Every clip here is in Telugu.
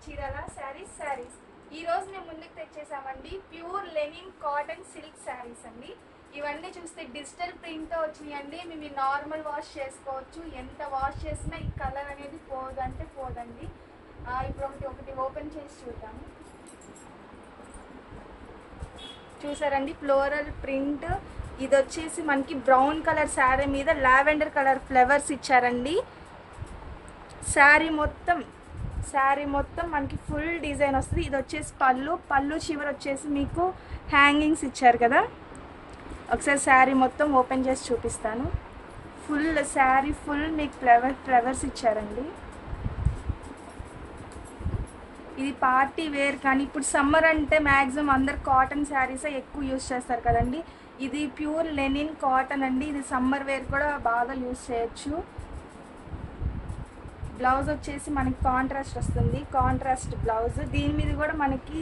చీరాల శారీస్ ఈ రోజు మేము ముందుకు తెచ్చేసామండి pure linen cotton silk saris అండి. ఇవన్నీ చూస్తే డిజిటల్ ప్రింట్తో వచ్చినాయండి. మేము నార్మల్ వాష్ చేసుకోవచ్చు, ఎంత వాష్ చేసినా ఈ కలర్ అనేది పోదంటే పోదండి. ఇప్పుడు ఒకటి ఓపెన్ చేసి చూద్దాము. చూసారండి ఫ్లోరల్ ప్రింట్. ఇది వచ్చేసి మనకి బ్రౌన్ కలర్ శారీ మీద లావెండర్ కలర్ ఫ్లవర్స్ ఇచ్చారండి. శారీ మొత్తం మనకి ఫుల్ డిజైన్ వస్తుంది. ఇది వచ్చేసి పళ్ళు చివరి వచ్చేసి మీకు హ్యాంగింగ్స్ ఇచ్చారు కదా. ఒకసారి శారీ మొత్తం ఓపెన్ చేసి చూపిస్తాను. శారీ ఫుల్ మీకు ఫ్లవర్స్ ఇచ్చారండి. ఇది పార్టీ వేర్ కానీ ఇప్పుడు సమ్మర్ అంటే మ్యాక్సిమం అందరు కాటన్ శారీసే ఎక్కువ యూజ్ చేస్తారు కదండి. ఇది ప్యూర్ లెనిన్ కాటన్ అండి. ఇది సమ్మర్ వేర్ కూడా బాగా యూజ్ చేయొచ్చు. బ్లౌజ్ వచ్చేసి మనకి కాంట్రాస్ట్ వస్తుంది, కాంట్రాస్ట్ బ్లౌజ్. దీని మీద కూడా మనకి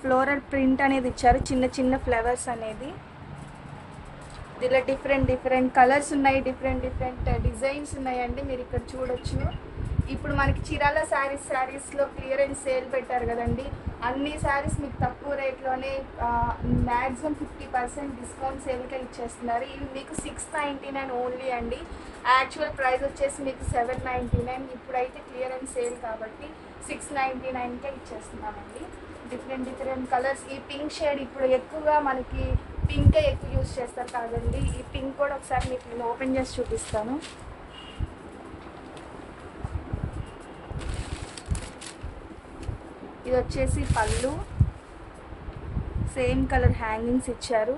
ఫ్లోరల్ ప్రింట్ అనేది ఇచ్చారు, చిన్న చిన్న ఫ్లవర్స్ అనేది. దీనిలో డిఫరెంట్ కలర్స్ ఉన్నాయి, డిఫరెంట్ డిజైన్స్ ఉన్నాయండి. మీరు ఇక్కడ చూడొచ్చు. ఇప్పుడు మనకి చీరాల శారీస్లో క్లియరెన్స్ సేల్ పెట్టారు కదండి. అన్ని శారీస్ మీకు తక్కువ రేట్లోనే మ్యాక్సిమం 50% డిస్కౌంట్ సేల్గా ఇచ్చేస్తున్నారు. ఇవి మీకు 699 ఓన్లీ అండి. యాక్చువల్ ప్రైస్ వచ్చేసి మీకు 799. ఇప్పుడైతే క్లియరెన్స్ సేల్ కాబట్టి 699కే ఇచ్చేస్తున్నామండి. Different colours. ఈ పింక్ షేడ్ ఇప్పుడు ఎక్కువగా మనకి పింకే ఎక్కువ యూజ్ చేస్తారు కాదండి. ఈ పింక్ కూడా ఒకసారి మీకు నేను ఓపెన్ చేసి చూపిస్తాను. ఇది వచ్చేసి పళ్ళు, సేమ్ కలర్ హ్యాంగింగ్స్ ఇచ్చారు.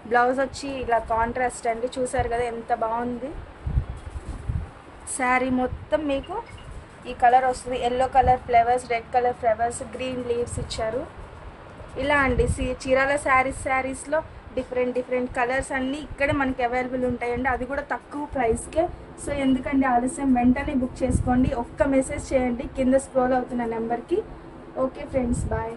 బ్లౌజ్ వచ్చి ఇలా కాంట్రాస్ట్ అండి. చూసారు కదా ఎంత బాగుంది. శారీ మొత్తం మీకు ఈ కలర్ వస్తుంది. Yellow colour flowers, red colour flowers, green leaves ఇచ్చారు. ఇలా అండి చీరాల శారీస్లో డిఫరెంట్ కలర్స్ అన్నీ ఇక్కడే మనకి అవైలబుల్ ఉంటాయండి. అది కూడా తక్కువ ప్రైస్కే. సో ఎందుకండి ఆలస్యం, వెంటనే బుక్ చేసుకోండి. ఒక్క మెసేజ్ చేయండి కింద స్క్రోల్ అవుతున్న నెంబర్కి. Okay friends, bye.